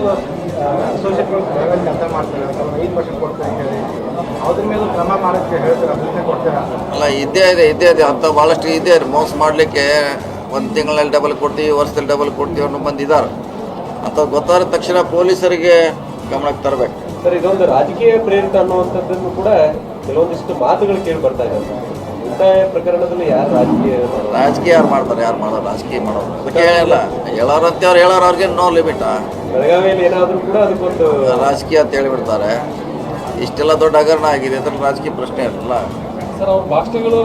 ಕೆಲವೊಂದು ಅಸೋಸಿಯೇಟ್ಗಳು ಕೆಲಸ ಮಾಡ್ತಾರೆ, 5% ಕೊಡ್ತಾರೆ ಅಂತ ಹೇಳಿ ಅದ್ರ ಮೇಲೆ ಕ್ರಮ ಮಾಡೋಕ್ಕೆ ಹೇಳ್ತಾರೆ, ಅದನ್ನೇ ಕೊಡ್ತೀರಾ? ಅಲ್ಲ, ಇದ್ದೇ ಇದೆ ಅಂತ ಭಾಳಷ್ಟು ಇದೆ. ಮೋಸ ಮಾಡಲಿಕ್ಕೆ ಒಂದು ತಿಂಗಳಲ್ಲಿ ಡಬಲ್ ಕೊಡ್ತೀವಿ, ವರ್ಷದಲ್ಲಿ ಡಬಲ್ ಕೊಡ್ತೀವಿ ಅನ್ನೋ ಮಂದಿ ಇದ್ದಾರೆ. ಅಂತ ಗೊತ್ತಾದ ತಕ್ಷಣ ಪೊಲೀಸರಿಗೆ ಗಮನಕ್ಕೆ ತರಬೇಕು. ಸರ್, ಇದೊಂದು ರಾಜಕೀಯ ಪ್ರೇರಿತ ಅನ್ನುವಂಥದ್ದನ್ನು ಕೂಡ ಕೆಲವೊಂದಿಷ್ಟು ಮಾತುಗಳು ಕೇಳಿ ಬರ್ತಾ ಇದೆ. ಉಳಿತಾಯ ಪ್ರಕರಣದಲ್ಲಿ ಯಾರು ರಾಜಕೀಯ ಯಾರು ಮಾಡ್ತಾರೆ? ಯಾರು ಮಾಡೋರು? ರಾಜಕೀಯ ಮಾಡೋರು ಅದಕ್ಕೆ ಹೇಳಿಲ್ಲ. ಹೇಳೋರಂತೆ ಅವ್ರು ಹೇಳೋರು, ಅವ್ರಿಗೆ ನೋ ಲಿಮಿಟಾ? ಬೆಳಗಾವಿಯಲ್ಲಿ ಏನಾದರೂ ಕೂಡ ಅದಕ್ಕೊಂದು ರಾಜಕೀಯ ಅಂತ ಹೇಳಿಬಿಡ್ತಾರೆ. ಇಷ್ಟೆಲ್ಲ ದೊಡ್ಡ ಹಗರಣ ಆಗಿದೆ ಅಂದ್ರೆ ರಾಜಕೀಯ ಪ್ರಶ್ನೆ ಇರಲ್ಲ. ಸರ್, ಅವ್ರ ಭಾಷೆಗಳು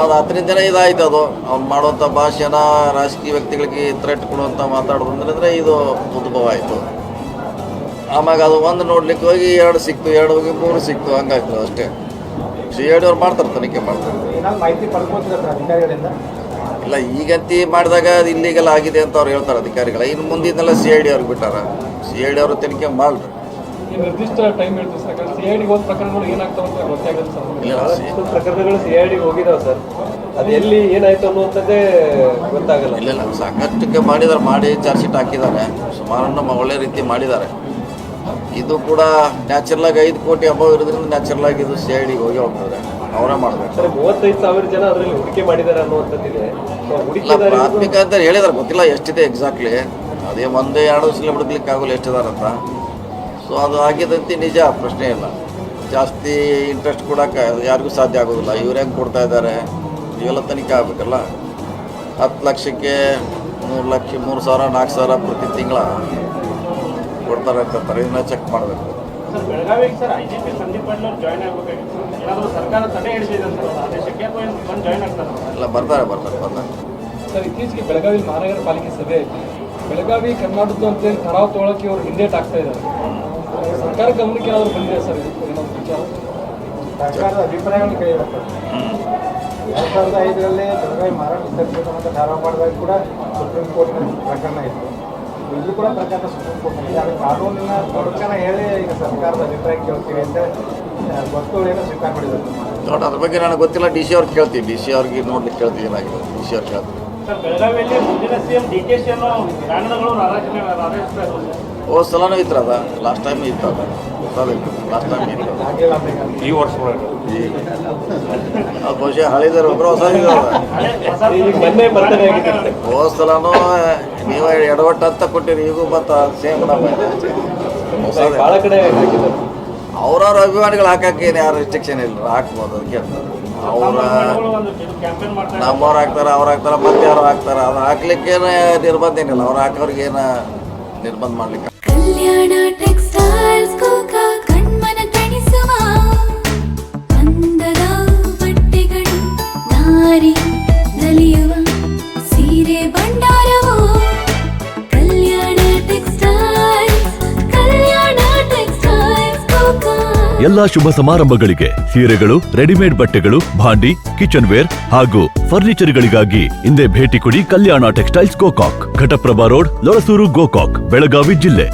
ಅದು ಅದರಿಂದನೇ ಇದಾಯ್ತು. ಅದು ಅವ್ನು ಮಾಡುವಂಥ ಭಾಷೆನ ರಾಜಕೀಯ ವ್ಯಕ್ತಿಗಳಿಗೆ ಥ್ರೆಟ್ ಕೊಡುವಂಥ ಮಾತಾಡೋದಂದ್ರೆ ಇದು ಉದ್ಭವ ಆಯಿತು. ಆಮ್ಯಾಗ ಅದು ಒಂದು ನೋಡ್ಲಿಕ್ಕೆ ಹೋಗಿ 2 ಸಿಕ್ತು, 2 ಹೋಗಿ 3 ಸಿಕ್ತು, ಹಂಗಾಯ್ತು ಅಷ್ಟೇ. CID ಅವ್ರು ಮಾಡ್ತಾರೆ, ತನಿಖೆ ಮಾಡ್ತಾರೆ. ಮಾಹಿತಿ ಪಡ್ಕೊಳ್ತಾರೆ ಅಧಿಕಾರಿಗಳಿಂದ? ಇಲ್ಲ, ಈಗಂತಿ ಮಾಡಿದಾಗ ಅದು ಇಲ್ಲಿಗೆಲ್ಲ ಆಗಿದೆ ಅಂತ ಅವ್ರು ಹೇಳ್ತಾರೆ ಅಧಿಕಾರಿಗಳ. ಇನ್ನು ಮುಂದಿನೆಲ್ಲ CID ಅವ್ರಿಗೆ ಬಿಟ್ಟಾರ. CID ಅವರು ತನಿಖೆ ಮಾಡ್ರಿ. ನಿರ್ದಿಷ್ಟ ಟೈಮ್ ಹೇಳ್ತೀವಿ ಸರ್. CID ಹೋದ ಪ್ರಕರಣಗಳು ಏನಾಗ್ತಾವ ಅಂತ ಗೊತ್ತಾಗಲ್ಲ ಸರ್. ಇಲ್ಲ, ಪ್ರಕರಣಗಳು CID ಹೋಗಿದಾವೆ ಸರ್. ಅದು ಎಲ್ಲಿ ಏನಾಯ್ತು ಅನ್ನುವಂಥದ್ದೇ ಗೊತ್ತಾಗಲ್ಲ. ಇಲ್ಲ, ಸಾಕಷ್ಟಕ್ಕೆ ಮಾಡಿದ್ದಾರೆ. ಮಾಡಿ ಚಾರ್ಜ್ ಶೀಟ್ ಹಾಕಿದ್ದಾರೆ. ಸುಮಾರನ್ನು ಒಳ್ಳೆ ರೀತಿ ಮಾಡಿದ್ದಾರೆ. ಇದು ಕೂಡ ನ್ಯಾಚುರಲಾಗಿ 5 ಕೋಟಿ ಅಬೌವ್ ಇರೋದ್ರಿಂದ ನ್ಯಾಚುರಲಾಗಿ ಇದು CIDಗೆ ಹೋಗಿ ಹೋಗ್ತದೆ. ಅವರೇ ಮಾಡಬೇಕು. ಸರ್, 35,000 ಜನ ಅದರಲ್ಲಿ ಹೂಡಿಕೆ ಮಾಡಿದ್ದಾರೆ ಅನ್ನುವಂಥದ್ದಿದೆ. ಇಲ್ಲ, ಪ್ರಾಥಮಿಕ ಅಂತ ಹೇಳಿದಾರೆ, ಗೊತ್ತಿಲ್ಲ ಎಷ್ಟಿದೆ ಎಕ್ಸಾಕ್ಟ್ಲಿ. ಅದೇ 1-2 ಸಲ ಹುಡುಕ್ಲಿಕ್ಕೆ ಆಗೋಲ್ಲ ಎಷ್ಟಿದಾರಂತ. ಸೊ ಅದು ಆಗಿದಂತೆ ನಿಜ, ಪ್ರಶ್ನೆ ಇಲ್ಲ. ಜಾಸ್ತಿ ಇಂಟ್ರೆಸ್ಟ್ ಕೊಡೋಕೆ ಯಾರಿಗೂ ಸಾಧ್ಯ ಆಗೋದಿಲ್ಲ. ಇವ್ರು ಹೆಂಗೆ ಕೊಡ್ತಾ ಇದ್ದಾರೆ ಇವೆಲ್ಲ ತನಿಖೆ ಆಗಬೇಕಲ್ಲ. 10 ಲಕ್ಷಕ್ಕೆ 3 ಲಕ್ಷ, 3,000, 4,000 ಪ್ರತಿ ತಿಂಗಳ ಕೊಡ್ತಾರೆ ಅಂತಾರೆ. ಇದನ್ನ ಚೆಕ್ ಮಾಡಬೇಕು. ಸರ್, ಬೆಳಗಾವಿಗೆ ಸರ್ IGP ಸಂದೀಪ್ ಪಾಟೀಲ್ ಅವರು ಜಾಯ್ನ್ ಆಗಬೇಕಾಗಿತ್ತು. ಏನಾದರೂ ಸರ್ಕಾರ ತಡೆ ಹಿಡಿದಿದೆ ಅಂತ ಆದೇಶಕ್ಕೆ ಬಂದು ಜಾಯ್ನ್ ಆಗ್ತಾರೆ? ಇಲ್ಲ, ಬರ್ತಾರೆ. ಸರ್, ಇತ್ತೀಚೆಗೆ ಬೆಳಗಾವಿ ಮಹಾನಗರ ಪಾಲಿಕೆ ಸಭೆ ಆಯಿತು. ಬೆಳಗಾವಿ ಕರ್ನಾಟಕದ್ದು ಅಂತೇಳಿ ಠರಾವ್ ತೊಗೊಳಕ್ಕೆ ಅವರು ಹಿಂದೇಟ್ ಆಗ್ತಾ ಇದ್ದಾರೆ. ಸರ್ಕಾರ ಗಮನಕ್ಕೆ ಏನಾದರೂ ಬಂದಿದೆ ಸರ್ ಏನಾದ್ರು ವಿಚಾರ? ಸರ್ಕಾರದ ಅಭಿಪ್ರಾಯವನ್ನು ಕೇಳಿದ್ದಾರೆ. 2005ರಲ್ಲಿ ಬೆಳಗಾವಿ ಮಾರಾಟ ವಿಸ್ತರಿಸಬೇಕಂತ ಠರಾವ್ ಮಾಡಿದಾಗ ಕೂಡ ಸುಪ್ರೀಂ ಕೋರ್ಟ್ನ ಪ್ರಕರಣ ಇತ್ತು. ಇದು ಕೂಡ ಪ್ರಕರಣ ಸುಪ್ರೀಂ ಕೋರ್ಟ್ನಲ್ಲಿ. ಅದು ಕಾನೂನಿನ ತೊಡಕನ ಹೇಳಿ ಈಗ ಸರ್ಕಾರದ ಅಭಿಪ್ರಾಯ ಕೇಳ್ತೀವಿ ಅಂತ ವಸ್ತುಗಳೇನೋ ಸ್ವೀಕಾರ ಮಾಡಿದ್ದಾರೆ. ನೋಡಿ, ಅದ್ರ ಬಗ್ಗೆ ನನಗೆ ಗೊತ್ತಿಲ್ಲ. DC ಅವ್ರಿಗೆ ಕೇಳ್ತೀವಿ. DC ಅವ್ರಿಗೆ ನೋಡ್ಲಿಕ್ಕೆ ಕೇಳ್ತೀವಿ ಏನಾಗಿದೆ. DC ಅವ್ರು ಕೇಳ್ತೀವಿ. ಸರ್, ಬೆಳಗಾವಿಯಲ್ಲಿ ಮುಂದಿನ CM DKC ಅನ್ನೋ ಕಾರಣಗಳು ರಾಜಕೀಯ ಹೋದ ಸಲನೂ ಇತ್ತು. ಅದ ಲಾಸ್ಟ್ ಟೈಮ್ ಇತ್ತು. ಅದು ಲಾಸ್ಟ್ ಟೈಮ್ ಇತ್ತು. ಈ ವರ್ಷ ಅದು ಬಹುಶಃ ಹಳಿದಾರೆ, ಒಬ್ಬರು ಹೊಸ ಹೋದ ಸಲನೂ ನೀವು ಎಡವಟ್ಟು ಅಂತ ಕೊಟ್ಟಿರಿ. ಈಗೂ ಮತ್ತು ಸೇಮ್ ಭಾಳ ಕಡೆ ಅವ್ರವ್ರ ಅಭಿಮಾನಿಗಳು ಹಾಕಕ್ಕೆ ಏನು ಯಾರು ರಿಸ್ಟ್ರಿಕ್ಷನ್ ಇಲ್ಲ, ಹಾಕ್ಬೋದು. ಅದಕ್ಕೆ ಅವ್ರ ನಮ್ಮವ್ರು ಹಾಕ್ತಾರೆ, ಅವ್ರು ಹಾಕ್ತಾರೆ, ಮತ್ತೆ ಯಾರು ಹಾಕ್ತಾರೆ. ಅದು ಹಾಕ್ಲಿಕ್ಕೇನು ನಿರ್ಬಂಧ ಏನಿಲ್ಲ. ಅವ್ರು ಹಾಕೋರಿಗೇನು ನಿರ್ಬಂಧ ಮಾಡ್ಲಿಕ್ಕೆ. ಕಲ್ಯಾಣ ಟೆಕ್ಸ್ಟೈಲ್ಸ್ ಕೋಕಾ ಕಣ್ಮನ ತಣಿಸುವ ಅಂದದ ಬಟ್ಟೆಗಳು, ನಾರಿ ನಲಿಯುವ ಸೀರೆ ಭಂಡಾರವು ಕಲ್ಯಾಣ ಟೆಕ್ಸ್ಟೈಲ್ಸ್ ಕೋಕಾ. ಎಲ್ಲಾ ಶುಭ ಸಮಾರಂಭಗಳಿಗೆ ಸೀರೆಗಳು, ರೆಡಿಮೇಡ್ ಬಟ್ಟೆಗಳು, ಭಾಂಡಿ, ಕಿಚನ್ ವೇರ್ ಹಾಗೂ ಫರ್ನಿಚರ್ಗಳಿಗಾಗಿ ಹಿಂದೆ ಭೇಟಿ ಕೊಡಿ ಕಲ್ಯಾಣ ಟೆಕ್ಸ್ಟೈಲ್ಸ್ ಗೋಕಾಕ್, ಘಟಪ್ರಭಾ ರೋಡ್, ಲೊಳಸೂರು, ಗೋಕಾಕ್, ಬೆಳಗಾವಿ ಜಿಲ್ಲೆ.